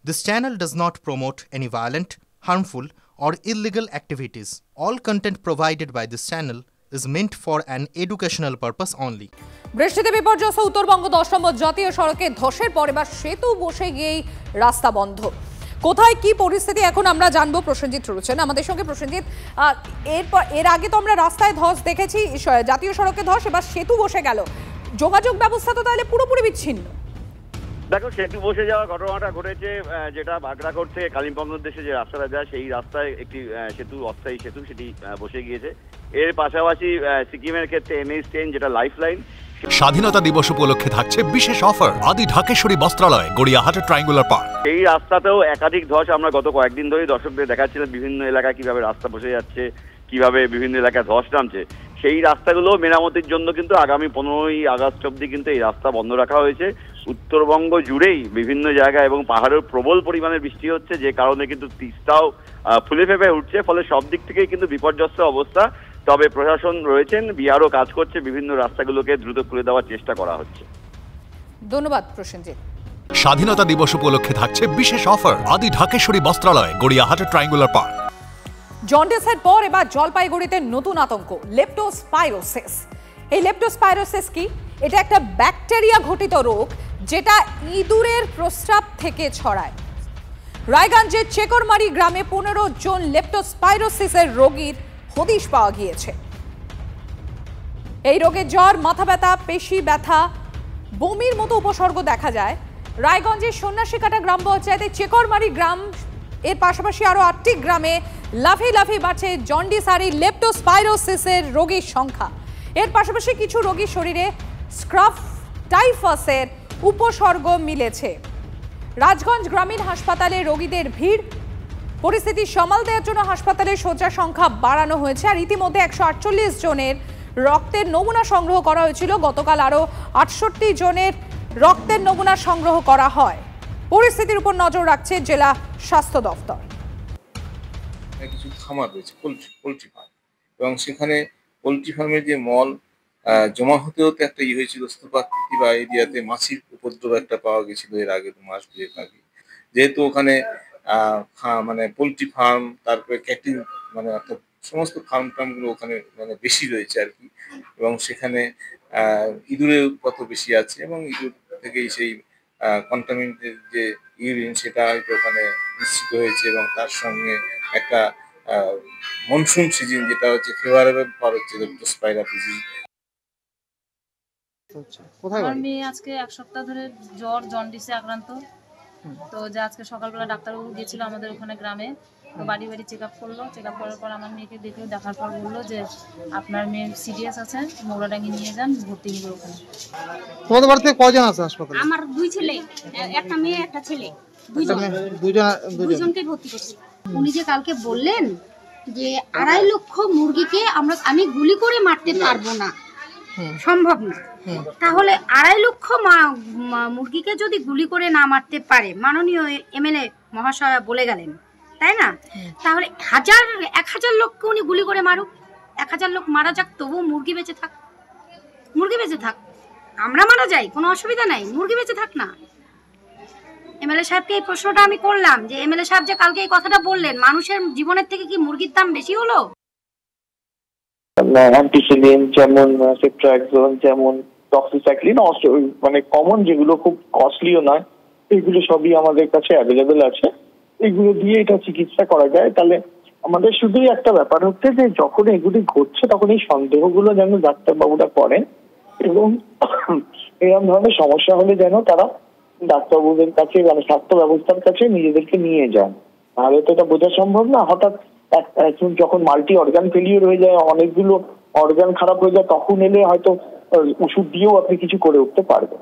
This channel does not promote any violent, harmful, or illegal activities. All content provided by this channel is meant for an educational purpose only. বৃষ্টিতে বিপর্যস্ত উত্তরবঙ্গ 10 নম্বর জাতীয় সড়কে ধসের পর এবার সেতু বসে গিয়েই রাস্তা বন্ধ। কোথায় কি পরিস্থিতি এখন আমরা জানবো। প্রসেনজিৎ রয়েছেন আমাদের সঙ্গে। প্রসেনজিৎ, এর আগে তো আমরা রাস্তায় ধস দেখেছি, জাতীয় সড়কে ধস, এবার সেতু বসে গেল। যোগাযোগ ব্যবস্থা তো তাহলে পুরোপুরি বিচ্ছিন্ন। দেখো, সেতু বসে যাওয়ার ঘটনাটা ঘটেছে যেটা বাগড়াকোট থেকে কালিম্পং উদ্দেশ্যে যে রাস্তাটা যায় সেই রাস্তায় একটি সেতু, অস্থায়ী সেতু, সেটি বসে গিয়েছে। এর পাশাপাশি সিকিমের ক্ষেত্রে NH10 যেটা লাইফ লাইন, স্বাধীনতা দিবস উপলক্ষে থাকছে বিশেষ অফার আদি ঢাকেশ্বরী বস্ত্রালয়, গড়িয়াহাট ট্রায়াঙ্গুলার পার্ক। এই রাস্তাতেও একাধিক ধস আমরা গত কয়েকদিন ধরেই দর্শকদের দেখাচ্ছিলাম, বিভিন্ন এলাকায় কিভাবে রাস্তা বসে যাচ্ছে, কিভাবে বিভিন্ন এলাকায় ধস নামছে। সেই রাস্তাগুলো মেরামতির জন্য কিন্তু আগামী 15ই আগস্ট অব্দি কিন্তু এই রাস্তা বন্ধ রাখা হয়েছে। উত্তরবঙ্গ জুড়েই বিভিন্ন জায়গায় এবং পাহাড়ের প্রবল পরিমাণে বৃষ্টি হচ্ছে, যে কারণে কিন্তু তিস্তাও ফুলে ফেঁপে উঠছে, ফলে সব দিক থেকেই কিন্তু বিপর্যস্ত অবস্থা। তবে প্রশাসন রয়েছেন, বিআরও কাজ করছে, বিভিন্ন রাস্তাগুলোকে দ্রুত খুলে দেওয়ার চেষ্টা করা হচ্ছে। ধন্যবাদ প্রসেনজিৎ। স্বাধীনতা দিবস উপলক্ষে থাকছে বিশেষ অফার আদি ঢাকেশ্বরী বস্ত্রালয়, গড়িয়াহাট ট্রায়াঙ্গুলার পার্ক। জন্ডিসের পর এবার জলপাইগুড়িতে নতুন আতঙ্ক, লেপ্টোস্পাইরোসিস। এই লেপ্টোস্পাইরোসিস কি? এটা একটা ব্যাকটেরিয়া ঘটিত রোগ যেটা ইঁদুরের প্রস্রাব থেকে ছড়ায়। রায়গঞ্জের চেকরমারি গ্রামে 15 জন লেপ্টোস্পাইরোসিসের রোগীর হদিশ পাওয়া গিয়েছে। এই রোগে জ্বর, মাথা ব্যথা, পেশি ব্যথা, বমির মতো উপসর্গ দেখা যায়। রায়গঞ্জের সন্ন্যাসীকাটা গ্রাম পঞ্চায়েতে চেকরমারি গ্রাম এর পাশাপাশি আরো 8টি গ্রামে লাফিয়ে লাফিয়ে বাড়ছে জন্ডিস আর এই লেপ্টোস্পাইরোসিসের রোগীর সংখ্যা। এর পাশাপাশি কিছু রোগীর শরীরে স্ক্রাফ টাইফাসের উপসর্গ মিলেছে। রাজগঞ্জ গ্রামীণ হাসপাতালে রোগীদের ভিড়। পরিস্থিতি সামাল দেওয়ার জন্য হাসপাতালের শয্যা সংখ্যা বাড়ানো হয়েছে। আর ইতিমধ্যে 148 জনের রক্তের নমুনা সংগ্রহ করা হয়েছিল। গতকাল আরও 68 জনের রক্তের নমুনা সংগ্রহ করা হয়। পরিস্থিতির উপর নজর রাখছে জেলা স্বাস্থ্য দপ্তর। কিছু খামার রয়েছে, পোলট্রি ফার্ম, এবং সেখানে পোলট্রি ফার্মের যে মল জমা হতে হতে একটা হয়েছিল, স্তূপাকৃতি বা এরিয়াতে মাছির উপদ্রব একটা পাওয়া গেছিল এর আগে, 2 মাস আগে। যেহেতু ওখানে মানে পোলট্রি ফার্ম, তারপরে ক্যাটিং, মানে অর্থাৎ সমস্ত ফার্মগুলো ওখানে মানে বেশি রয়েছে আর কি, এবং সেখানে ইঁদুরের উৎপাত বেশি আছে, এবং ইঁদুর থেকেই সেই কন্টামিনেটেড যে ইউরিন সেটা হয়তো ওখানে নিশ্চিত হয়েছে। এবং তার সঙ্গে একটা মনসুন সিজন যেটা হচ্ছে ফেভারেবল ফর হচ্ছে লেপ্টোস্পাইরোসিস। আমার মেয়ে আজকে 1 সপ্তাহ ধরে জ্বর, জন্ডিসে আক্রান্ত। তো যে আজকে সকালবেলা ডাক্তারবাবু গেছিল আমাদের ওখানে গ্রামে, তো বাড়ি বাড়ি চেক আপ করলো। চেক আপ করার পর আমার মেয়েকে দেখার পর বললো যে আপনার মেয়ে সিরিয়াস আছে, মৌরাডাঙ্গি নিয়ে যান, ভর্তি নিবে ওখানে। তোমাদের বাড়িতে কয়জন আছে হাসপাতালে? আমার 2 ছেলে, একটা মেয়ে একটা ছেলে, দুজনকে ভর্তি করছি। উনি যে কালকে বললেন যে 2.5 লক্ষ মুরগিকে আমি গুলি করে মারতে পারবো না, সম্ভব না, তাহলে 2.5 লক্ষ মুরগিকে যদি গুলি করে না মারতে পারে, মাননীয় MLA মহাশয়া বলে গেলেন, তাই না? তাহলে 1000 লোককে উনি গুলি করে মারুক, 1000 লোক মারা যাক, তবু মুরগি বেঁচে থাক, মুরগি বেঁচে থাক। আমরা মারা যাই, কোনো অসুবিধা নাই, মুরগি বেঁচে থাক না। MLA সাহেবকে এই প্রশ্নটা আমি করলাম যে MLA সাহেব যে কালকে এই কথাটা বললেন, মানুষের জীবনের থেকে কি মুরগির দাম বেশি হলো? অ্যান্টিসিলিন যেমন, সেপ্ট্রাক্সোন যেমন, ডক্সিসাইক্লিন, মানে কমন যেগুলো খুব কস্টলিও নয়, এগুলো সবই আমাদের কাছে অ্যাভেলেবেল আছে। এগুলো দিয়ে এটা চিকিৎসা করা যায়। তাহলে আমাদের শুধুই একটা ব্যাপার হচ্ছে যে যখন এগুলি ঘটছে তখন এই সন্দেহগুলো যেন ডাক্তারবাবুরা করেন, এবং এরকম ধরনের সমস্যা হলে যেন তারা ডাক্তারবাবুদের কাছে, মানে স্বাস্থ্য ব্যবস্থার কাছে নিজেদেরকে নিয়ে যান। তাহলে তো এটা বোঝা সম্ভব না। হঠাৎ যখন মাল্টি অর্গান ফেলিওর হয়ে যায়, অনেকগুলো অর্গান খারাপ হয়ে যায়, তখন এলে হয়তো ওষুধ দিয়েও আপনি কিছু করে উঠতে পারবেন।